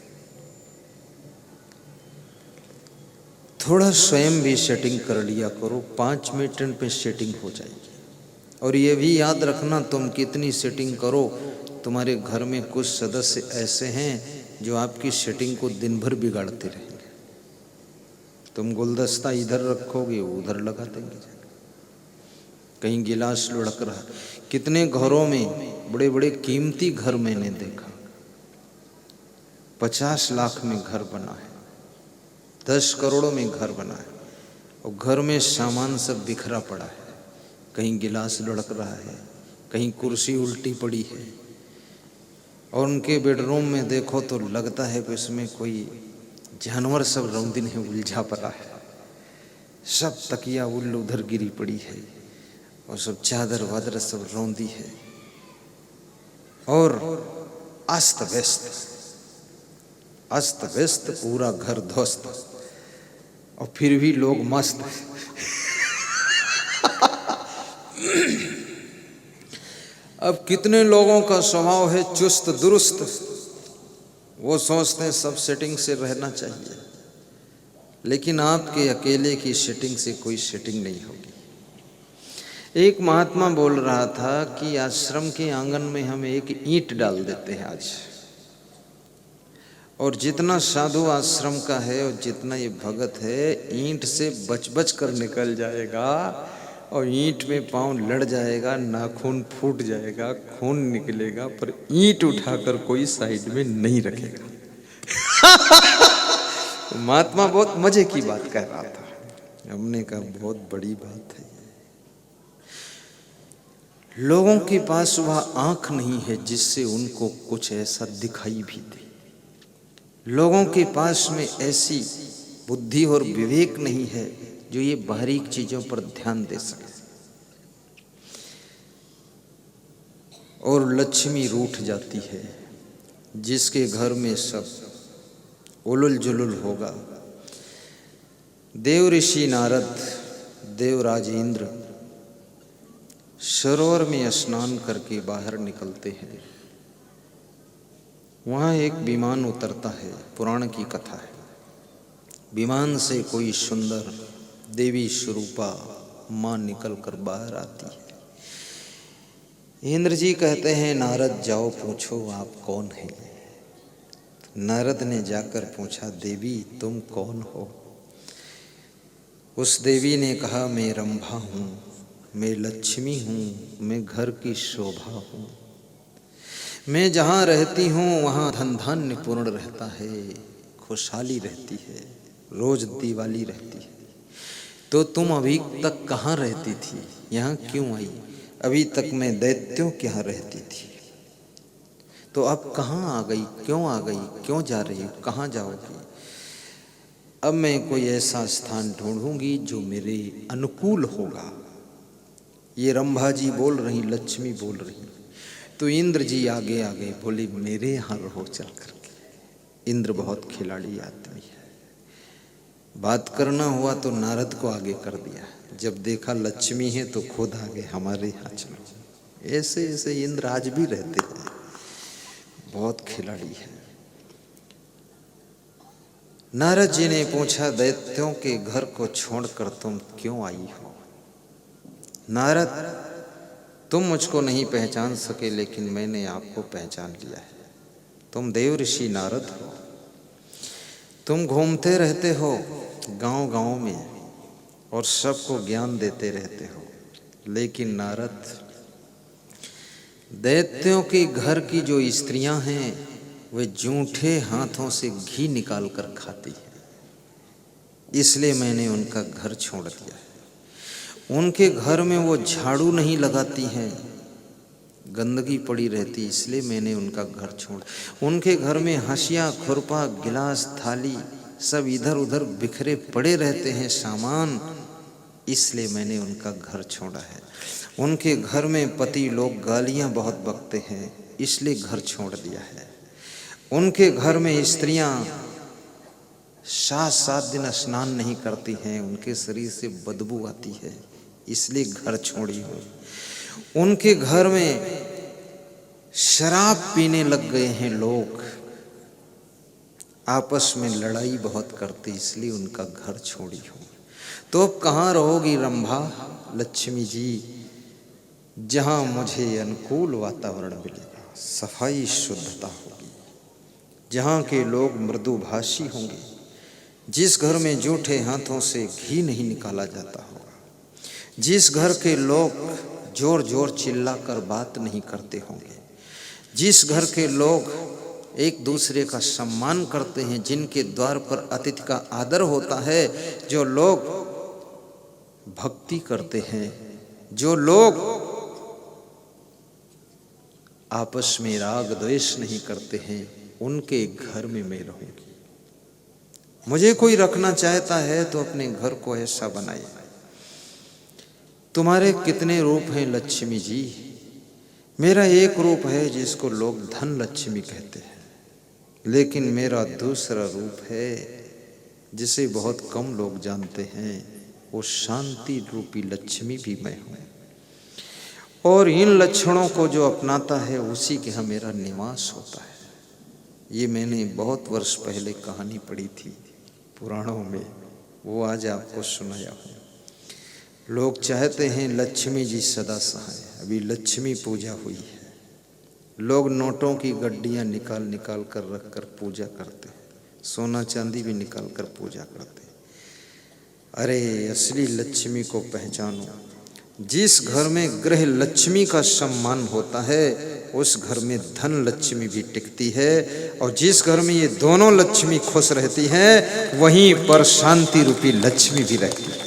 थोड़ा स्वयं भी सेटिंग कर लिया करो, 5 मिनट पे सेटिंग हो जाएगी। और ये भी याद रखना, तुम कितनी सेटिंग करो, तुम्हारे घर में कुछ सदस्य ऐसे हैं जो आपकी सेटिंग को दिन भर बिगाड़ते रहेंगे। तुम गुलदस्ता इधर रखोगे वो उधर लगा देंगे, कहीं गिलास लुढ़क रहा। कितने घरों में, बड़े बड़े कीमती घर मैंने देखा, 50 लाख में घर बना है, 10 करोड़ में घर बना है, और घर में सामान सब बिखरा पड़ा है, कहीं गिलास लुढ़क रहा है, कहीं कुर्सी उल्टी पड़ी है, और उनके बेडरूम में देखो तो लगता है कि इसमें कोई जानवर सब रौंदिन है उलझा पड़ा है, सब तकिया उल्ल उधर गिरी पड़ी है और सब चादर वादर सब रौंदी है और अस्त व्यस्त पूरा घर ध्वस्त, और फिर भी लोग मस्त। अब कितने लोगों का स्वभाव है चुस्त दुरुस्त, वो सोचते हैं सब सेटिंग से रहना चाहिए, लेकिन आपके अकेले की सेटिंग से कोई सेटिंग नहीं होगी। एक महात्मा बोल रहा था कि आश्रम के आंगन में हम एक ईंट डाल देते हैं आज, और जितना साधु आश्रम का है और जितना ये भगत है, ईंट से बच कर निकल जाएगा और ईंट में पांव लड़ जाएगा, नाखून फूट जाएगा, खून निकलेगा, पर ईंट उठाकर कोई साइड में नहीं रखेगा। महात्मा बहुत मजे की बात कह रहा था। हमने कहा बहुत बड़ी बात है। लोगों के पास वह आंख नहीं है जिससे उनको कुछ ऐसा दिखाई भी दे। लोगों के पास में ऐसी बुद्धि और विवेक नहीं है जो ये बाहरी चीजों पर ध्यान दे सके। और लक्ष्मी रूठ जाती है जिसके घर में सब उलुल जुलुल होगा। देव ऋषि नारद, देवराज इंद्र सरोवर में स्नान करके बाहर निकलते हैं। वहाँ एक विमान उतरता है, पुराण की कथा है। विमान से कोई सुंदर देवी स्वरूपा माँ निकल कर बाहर आती है। इंद्र जी कहते हैं नारद जाओ पूछो आप कौन हैं। नारद ने जाकर पूछा देवी तुम कौन हो। उस देवी ने कहा मैं रंभा हूँ, मैं लक्ष्मी हूँ, मैं घर की शोभा हूँ। मैं जहाँ रहती हूँ वहाँ धन धान्य पूर्ण रहता है, खुशहाली रहती है, रोज दिवाली रहती है। तो तुम अभी तक कहाँ रहती थी, यहाँ क्यों आई? अभी तक मैं दैत्यों के यहाँ रहती थी, तो अब कहाँ आ गई, क्यों आ गई, क्यों जा रही हो, कहाँ जाओगी? अब मैं कोई ऐसा स्थान ढूंढूंगी जो मेरे अनुकूल होगा। ये रंभा जी बोल रही, लक्ष्मी बोल रही। तो इंद्र जी आगे आगे बोले मेरे यहाँ रहो चल करके। इंद्र बहुत खिलाड़ी आदमी है, बात करना हुआ तो नारद को आगे कर दिया, जब देखा लक्ष्मी है तो खुद आगे हमारे यहाँ चलो। ऐसे ऐसे इंद्र आज भी रहते हैं, बहुत खिलाड़ी है। नारद जी ने पूछा दैत्यों के घर को छोड़कर तुम क्यों आई हो? नारद तुम मुझको नहीं पहचान सके, लेकिन मैंने आपको पहचान लिया है। तुम देव ऋषि नारद हो। तुम घूमते रहते हो गांव गांव में और सबको ज्ञान देते रहते हो, लेकिन नारद दैत्यों के घर की जो स्त्रियां हैं वे जूठे हाथों से घी निकाल कर खाती हैं, इसलिए मैंने उनका घर छोड़ दिया है। उनके घर में वो झाड़ू नहीं लगाती हैं, गंदगी पड़ी रहती, इसलिए मैंने उनका घर छोड़। उनके घर में हंसिया, खुरपा, गिलास, थाली सब इधर उधर बिखरे पड़े रहते हैं सामान, इसलिए मैंने उनका घर छोड़ा है। उनके घर में पति लोग गालियां बहुत बकते हैं, इसलिए घर छोड़ दिया है। उनके घर में स्त्रियां 7-7 दिन स्नान नहीं करती हैं, उनके शरीर से बदबू आती है, इसलिए घर छोड़ी हूँ। उनके घर में शराब पीने लग गए हैं लोग, आपस में लड़ाई बहुत करते, इसलिए उनका घर छोड़ी हूँ। तो अब कहाँ रहोगी रंभा लक्ष्मी जी? जहाँ मुझे अनुकूल वातावरण मिलेगा, सफाई शुद्धता होगी, जहाँ के लोग मृदुभाषी होंगे, जिस घर में जूठे हाथों से घी नहीं निकाला जाता होगा, जिस घर के लोग जोर जोर चिल्लाकर बात नहीं करते होंगे, जिस घर के लोग एक दूसरे का सम्मान करते हैं, जिनके द्वार पर अतिथि का आदर होता है, जो लोग भक्ति करते हैं, जो लोग आपस में राग द्वेष नहीं करते हैं, उनके घर में मैं रहूंगी। मुझे कोई रखना चाहता है तो अपने घर को ऐसा बनाए। तुम्हारे कितने रूप हैं लक्ष्मी जी? मेरा एक रूप है जिसको लोग धन लक्ष्मी कहते हैं, लेकिन मेरा दूसरा रूप है जिसे बहुत कम लोग जानते हैं, वो शांति रूपी लक्ष्मी भी मैं हूँ। और इन लक्षणों को जो अपनाता है उसी के यहाँ मेरा निवास होता है। ये मैंने बहुत वर्ष पहले कहानी पढ़ी थी पुराणों में, वो आज आपको सुनाया हूँ। लोग चाहते हैं लक्ष्मी जी सदा सहाय। अभी लक्ष्मी पूजा हुई है, लोग नोटों की गड्डियाँ निकाल निकाल कर रख कर पूजा करते हैं, सोना चांदी भी निकाल कर पूजा करते हैं। अरे असली लक्ष्मी को पहचानो। जिस घर में गृह लक्ष्मी का सम्मान होता है उस घर में धन लक्ष्मी भी टिकती है, और जिस घर में ये दोनों लक्ष्मी खुश रहती हैं वहीं पर शांति रूपी लक्ष्मी भी रहती है।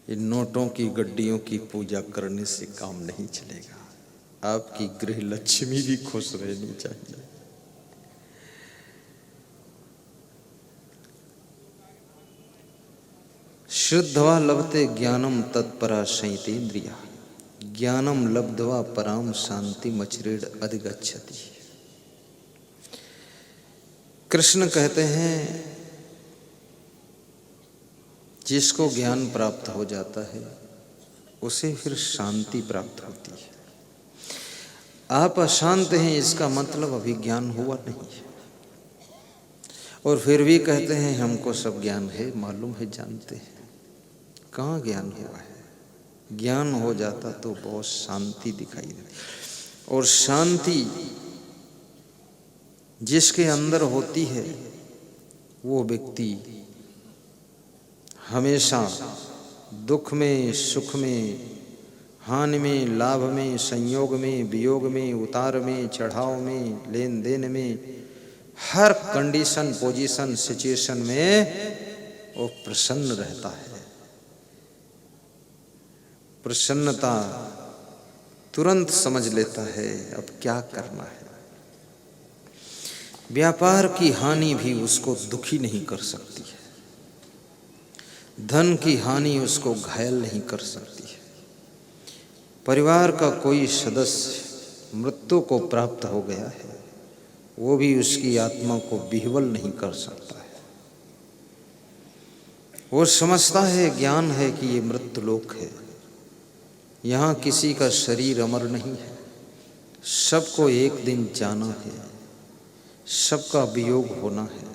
इन नोटों की गड्डियों की पूजा करने से काम नहीं चलेगा, आपकी गृह लक्ष्मी भी खुश रहनी चाहिए। श्रद्धा लभते ज्ञानम तत्परा संयतेन्द्रिया, ज्ञानम लब्ध्वा पराम शांति मचरेड अधिगच्छति। कृष्ण कहते हैं जिसको ज्ञान प्राप्त हो जाता है उसे फिर शांति प्राप्त होती है। आप अशांत हैं इसका मतलब अभी ज्ञान हुआ नहीं है, और फिर भी कहते हैं हमको सब ज्ञान है, मालूम है, जानते हैं। कहाँ ज्ञान हुआ है? ज्ञान हो जाता तो बहुत शांति दिखाई देती, और शांति जिसके अंदर होती है वो व्यक्ति हमेशा दुख में, सुख में, हानि में, लाभ में, संयोग में, वियोग में, उतार में, चढ़ाव में, लेन देन में, हर कंडीशन, पोजीशन, सिचुएशन में वो प्रसन्न रहता है। प्रसन्नता तुरंत समझ लेता है अब क्या करना है। व्यापार की हानि भी उसको दुखी नहीं कर सकती है, धन की हानि उसको घायल नहीं कर सकती है। परिवार का कोई सदस्य मृत्यु को प्राप्त हो गया है, वो भी उसकी आत्मा को विह्वल नहीं कर सकता है। वो समझता है, ज्ञान है कि ये मृत्युलोक है, यहाँ किसी का शरीर अमर नहीं है, सबको एक दिन जाना है, सबका वियोग होना है।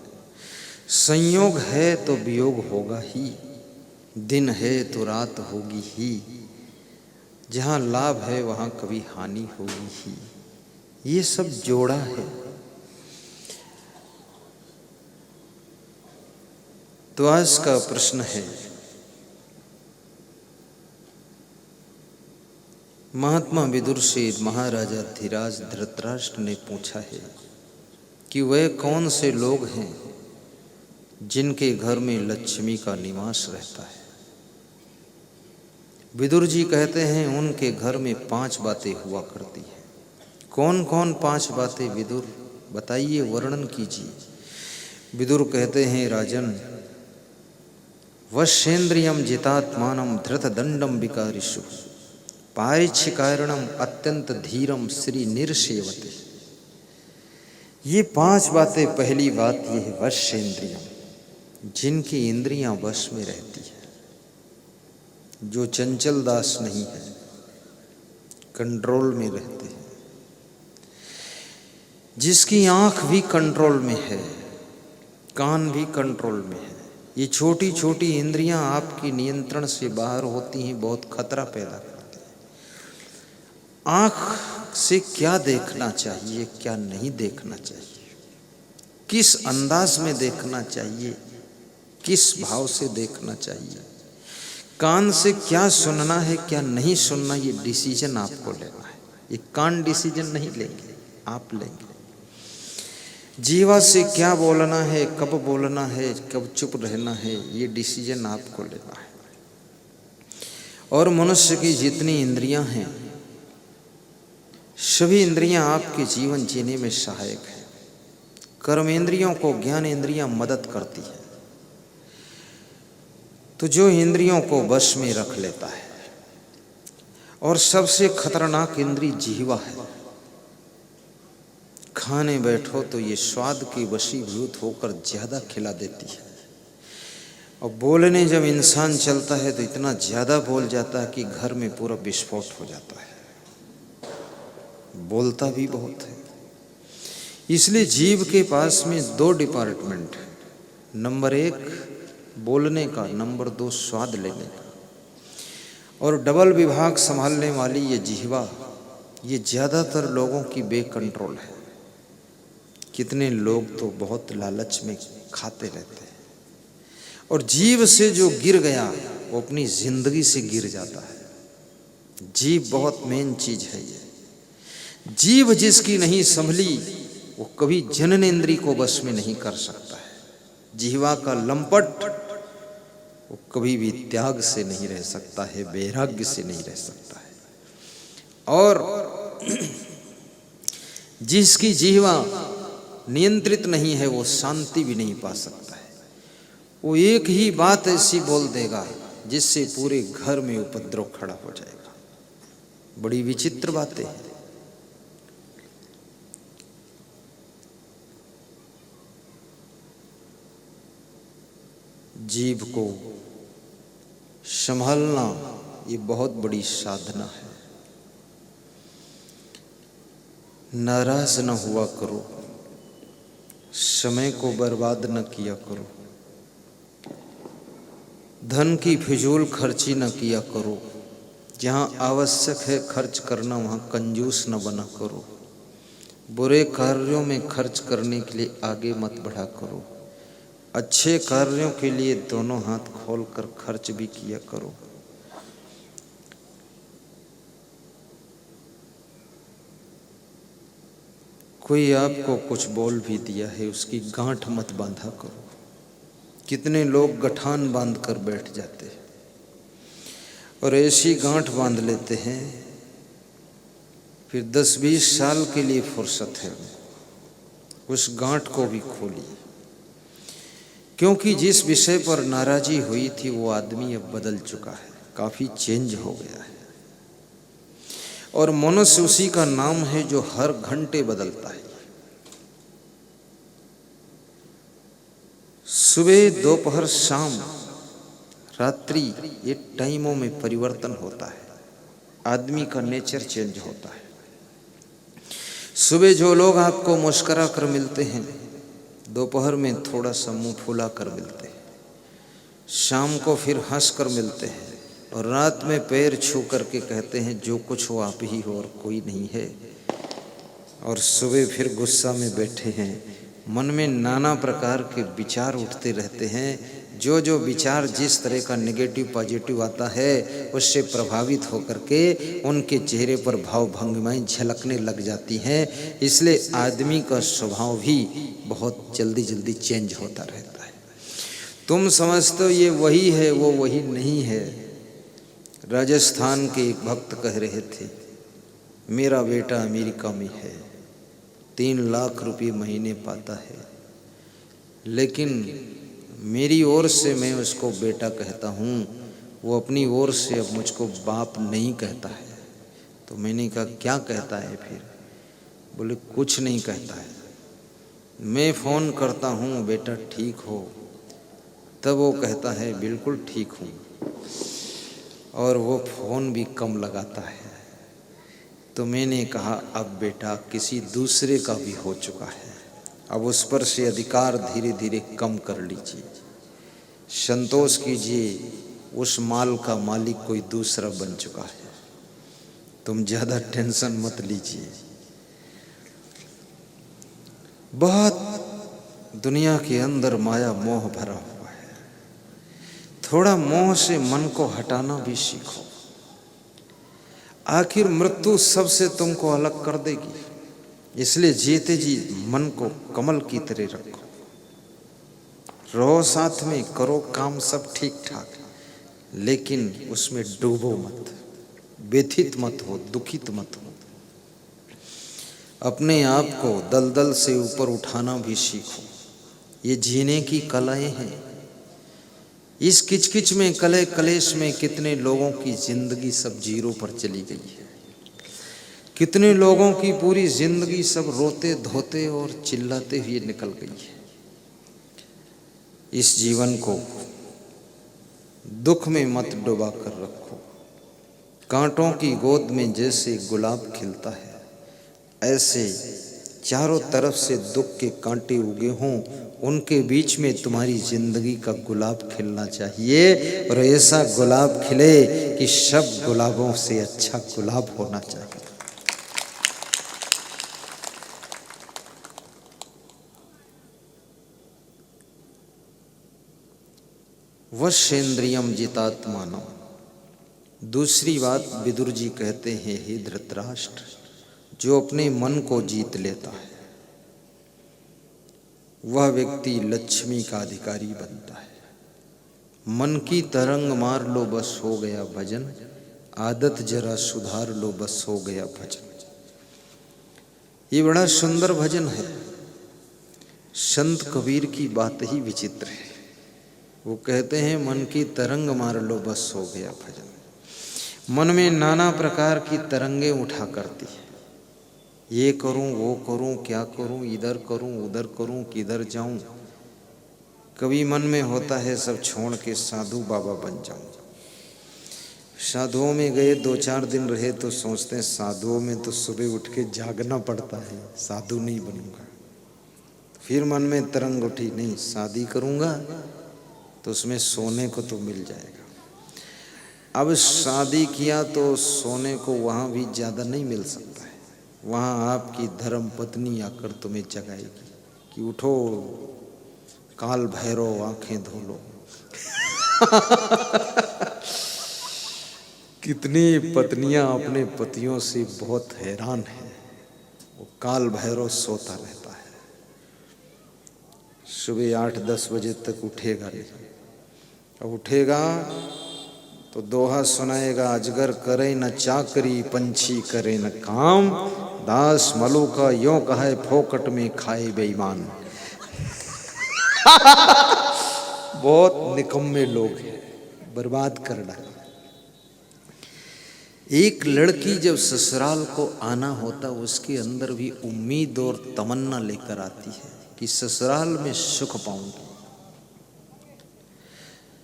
संयोग है तो वियोग होगा ही, दिन है तो रात होगी ही, जहाँ लाभ है वहाँ कभी हानि होगी ही। ये सब जोड़ा है। तो आज का प्रश्न है, महात्मा विदुर से महाराजा धीराज धृतराष्ट्र ने पूछा है कि वह कौन से लोग हैं जिनके घर में लक्ष्मी का निवास रहता है। विदुर जी कहते हैं उनके घर में 5 बातें हुआ करती हैं। कौन कौन 5 बातें विदुर बताइए, वर्णन कीजिए। विदुर कहते हैं, राजन, वश्येन्द्रियम जितात्मानम धृतदंडम विकारिषु पारिच्छिकारणम अत्यंत धीरम श्री निर्सेवते। ये 5 बातें। पहली बात ये है वश्येन्द्रियम, जिनकी इंद्रियां वश में रहती है, जो चंचल दास नहीं है, कंट्रोल में रहते हैं, जिसकी आंख भी कंट्रोल में है, कान भी कंट्रोल में है। ये छोटी छोटी इंद्रियां आपकी नियंत्रण से बाहर होती हैं, बहुत खतरा पैदा करती हैं। आंख से क्या देखना चाहिए, क्या नहीं देखना चाहिए, किस अंदाज में देखना चाहिए, किस भाव से देखना चाहिए, कान से क्या सुनना है, क्या नहीं सुनना, ये डिसीजन आपको लेना है। ये कान डिसीजन नहीं लेंगे, आप लेंगे। जीवा से क्या बोलना है, कब बोलना है, कब चुप रहना है, ये डिसीजन आपको लेना है। और मनुष्य की जितनी इंद्रियां हैं, सभी इंद्रियां आपके जीवन जीने में सहायक है। कर्म इंद्रियों को ज्ञान इंद्रियां मदद करती है। तो जो इंद्रियों को वश में रख लेता है, और सबसे खतरनाक इंद्री जिह्वा है। खाने बैठो तो ये स्वाद की वशीभूत होकर ज्यादा खिला देती है, और बोलने जब इंसान चलता है तो इतना ज्यादा बोल जाता है कि घर में पूरा विस्फोट हो जाता है। बोलता भी बहुत है। इसलिए जीव के पास में 2 डिपार्टमेंट है, नंबर 1 बोलने का, नंबर 2 स्वाद लेने का। और डबल विभाग संभालने वाली ये जिह्वा, ये ज्यादातर लोगों की बेकंट्रोल है। कितने लोग तो बहुत लालच में खाते रहते हैं, और जीव से जो गिर गया वो अपनी जिंदगी से गिर जाता है। जीव बहुत मेन चीज है। ये जीव जिसकी नहीं संभली वो कभी जननेंद्री को बस में नहीं कर सकता है। जिह्वा का लंपट वो कभी भी त्याग से नहीं रह सकता है, वैराग्य से नहीं रह सकता है। और जिसकी जिह्वा नियंत्रित नहीं है वो शांति भी नहीं पा सकता है। वो एक ही बात ऐसी बोल देगा जिससे पूरे घर में उपद्रव खड़ा हो जाएगा। बड़ी विचित्र बातें हैं। जीव को संभालना ये बहुत बड़ी साधना है। नाराज न हुआ करो, समय को बर्बाद न किया करो, धन की फिजूल खर्ची न किया करो, जहाँ आवश्यक है खर्च करना वहाँ कंजूस न बना करो, बुरे कार्यों में खर्च करने के लिए आगे मत बढ़ा करो, अच्छे कार्यों के लिए दोनों हाथ खोलकर खर्च भी किया करो। कोई आपको कुछ बोल भी दिया है उसकी गांठ मत बांधा करो। कितने लोग गठान बांध कर बैठ जाते हैं और ऐसी गांठ बांध लेते हैं, फिर 10-20 साल के लिए फुर्सत है, उस गांठ को भी खोलिए। क्योंकि जिस विषय पर नाराजी हुई थी वो आदमी अब बदल चुका है, काफी चेंज हो गया है। और मनुष्य उसी का नाम है जो हर घंटे बदलता है। सुबह, दोपहर, शाम, रात्रि, ये टाइमों में परिवर्तन होता है। आदमी का नेचर चेंज होता है। सुबह जो लोग आपको मुस्कुरा कर मिलते हैं, दोपहर में थोड़ा सा मुंह फुला कर मिलते हैं, शाम को फिर हंस कर मिलते हैं, और रात में पैर छू करके कहते हैं जो कुछ हो आप ही हो और कोई नहीं है। और सुबह फिर गुस्सा में बैठे हैं, मन में नाना प्रकार के विचार उठते रहते हैं। जो जो विचार जिस तरह का नेगेटिव पॉजिटिव आता है उससे प्रभावित होकर के उनके चेहरे पर भाव भंगिमाएं झलकने लग जाती हैं। इसलिए आदमी का स्वभाव भी बहुत जल्दी जल्दी चेंज होता रहता है। तुम समझते हो ये वही है, वो वही नहीं है। राजस्थान के एक भक्त कह रहे थे, मेरा बेटा अमेरिका में है, 3 लाख रुपये महीने पाता है, लेकिन मेरी ओर से मैं उसको बेटा कहता हूँ, वो अपनी ओर से अब मुझको बाप नहीं कहता है। तो मैंने कहा क्या कहता है फिर? बोले कुछ नहीं कहता है। मैं फ़ोन करता हूँ बेटा ठीक हो, तब वो कहता है बिल्कुल ठीक हूँ, और वो फ़ोन भी कम लगाता है। तो मैंने कहा अब बेटा किसी दूसरे का भी हो चुका है, अब उस पर से अधिकार धीरे धीरे कम कर लीजिए, संतोष कीजिए, उस माल का मालिक कोई दूसरा बन चुका है, तुम ज़्यादा टेंशन मत लीजिए। बहुत दुनिया के अंदर माया मोह भरा हुआ है, थोड़ा मोह से मन को हटाना भी सीखो। आखिर मृत्यु सबसे तुमको अलग कर देगी। इसलिए जीते जी मन को कमल की तरह रखो, रहो साथ में, करो काम सब ठीक ठाक, लेकिन उसमें डूबो मत, व्यथित मत हो, दुखित मत हो। अपने आप को दलदल से ऊपर उठाना भी सीखो। ये जीने की कलाएं हैं। इस किचकिच में, कले कलेश में कितने लोगों की जिंदगी सब जीरो पर चली गई है। कितने लोगों की पूरी जिंदगी सब रोते धोते और चिल्लाते हुए निकल गई है। इस जीवन को दुख में मत डुबा कर रखो। कांटों की गोद में जैसे गुलाब खिलता है, ऐसे चारों तरफ से दुख के कांटे उगे हों, उनके बीच में तुम्हारी जिंदगी का गुलाब खिलना चाहिए, और ऐसा गुलाब खिले कि सब गुलाबों से अच्छा गुलाब होना चाहिए। वशेंद्रियम जितात्मानम। दूसरी बात विदुर जी कहते हैं, हे धृतराष्ट्र, जो अपने मन को जीत लेता है वह व्यक्ति लक्ष्मी का अधिकारी बनता है। मन की तरंग मार लो बस हो गया भजन, आदत जरा सुधार लो बस हो गया भजन। ये बड़ा सुंदर भजन है। संत कबीर की बात ही विचित्र है। वो कहते हैं मन की तरंग मार लो बस हो गया भजन। मन में नाना प्रकार की तरंगे उठा करती है, ये करूं वो करूं, क्या करूं, इधर करूं उधर करूं, किधर जाऊं। कभी मन में होता है सब छोड़ के साधु बाबा बन जाऊं। साधुओं में गए 2-4 दिन रहे तो सोचते हैं साधुओं में तो सुबह उठ के जागना पड़ता है, साधु नहीं बनूंगा। फिर मन में तरंग उठी, नहीं शादी करूंगा तो उसमें सोने को तो मिल जाएगा। अब शादी किया तो सोने को वहाँ भी ज़्यादा नहीं मिल सकता है। वहाँ आपकी धर्म पत्नी आकर तुम्हें जगाएगी कि उठो काल भैरव आंखें धो लो। कितनी पत्नियां अपने पतियों से बहुत हैरान हैं। वो काल भैरव सोता रहता है, सुबह 8-10 बजे तक उठेगा नहीं। अब उठेगा तो दोहा सुनाएगा, अजगर करे न चाकरी, पंछी करे न काम, दास मलू का यों कहे फोकट में खाए बेईमान। बहुत निकम्मे लोग हैं, बर्बाद कर डाला। एक लड़की जब ससुराल को आना होता, उसके अंदर भी उम्मीद और तमन्ना लेकर आती है कि ससुराल में सुख पाऊंगी,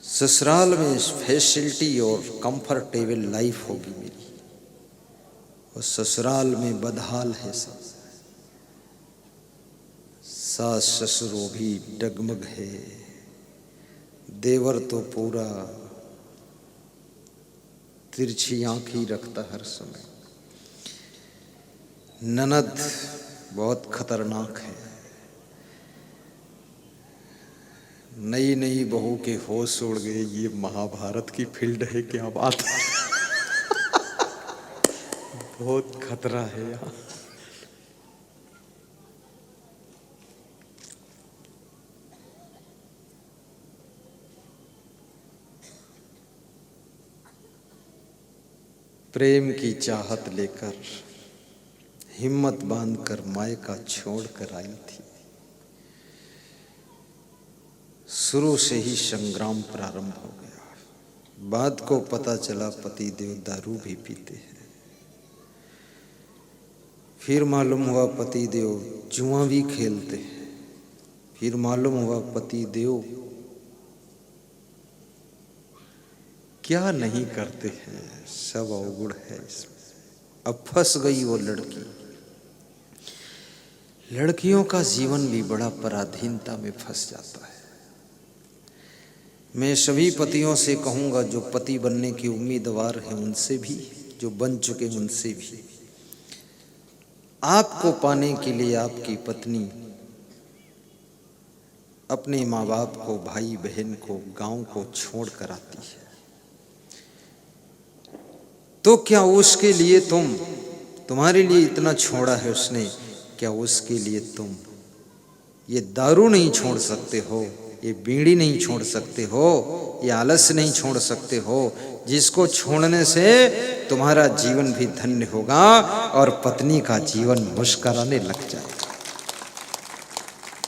ससुराल में फैसिलिटी और कंफर्टेबल लाइफ होगी मेरी। और ससुराल में बदहाल है सब, सास ससुरों भी डगमग है, देवर तो पूरा तिरछी आंख ही रखता हर समय, ननद बहुत खतरनाक है, नई नई बहू के होश उड़ गए। ये महाभारत की फील्ड है, क्या बात है। बहुत खतरा है यहाँ। प्रेम की चाहत लेकर हिम्मत बांधकर मायका छोड़ कर आई थी। शुरू से ही संग्राम प्रारंभ हो गया। बाद को पता चला पति देव दारू भी पीते हैं। फिर मालूम हुआ पति देव जुआ भी खेलते हैं। फिर मालूम हुआ पति देव क्या नहीं करते हैं, सब अवगुण है इसमें। अब फंस गई वो लड़की। लड़कियों का जीवन भी बड़ा पराधीनता में फंस जाता है। मैं सभी पतियों से कहूँगा, जो पति बनने की उम्मीदवार हैं उनसे भी, जो बन चुके उनसे भी, आपको पाने के लिए आपकी पत्नी अपने माँ बाप को, भाई बहन को, गांव को छोड़ कर आती है, तो क्या उसके लिए तुम्हारे लिए इतना छोड़ा है उसने क्या उसके लिए तुम ये दारू नहीं छोड़ सकते हो, ये बीड़ी नहीं छोड़ सकते हो, ये आलस नहीं छोड़ सकते हो, जिसको छोड़ने से तुम्हारा जीवन भी धन्य होगा और पत्नी का जीवन मुस्कुराने लग जाएगा।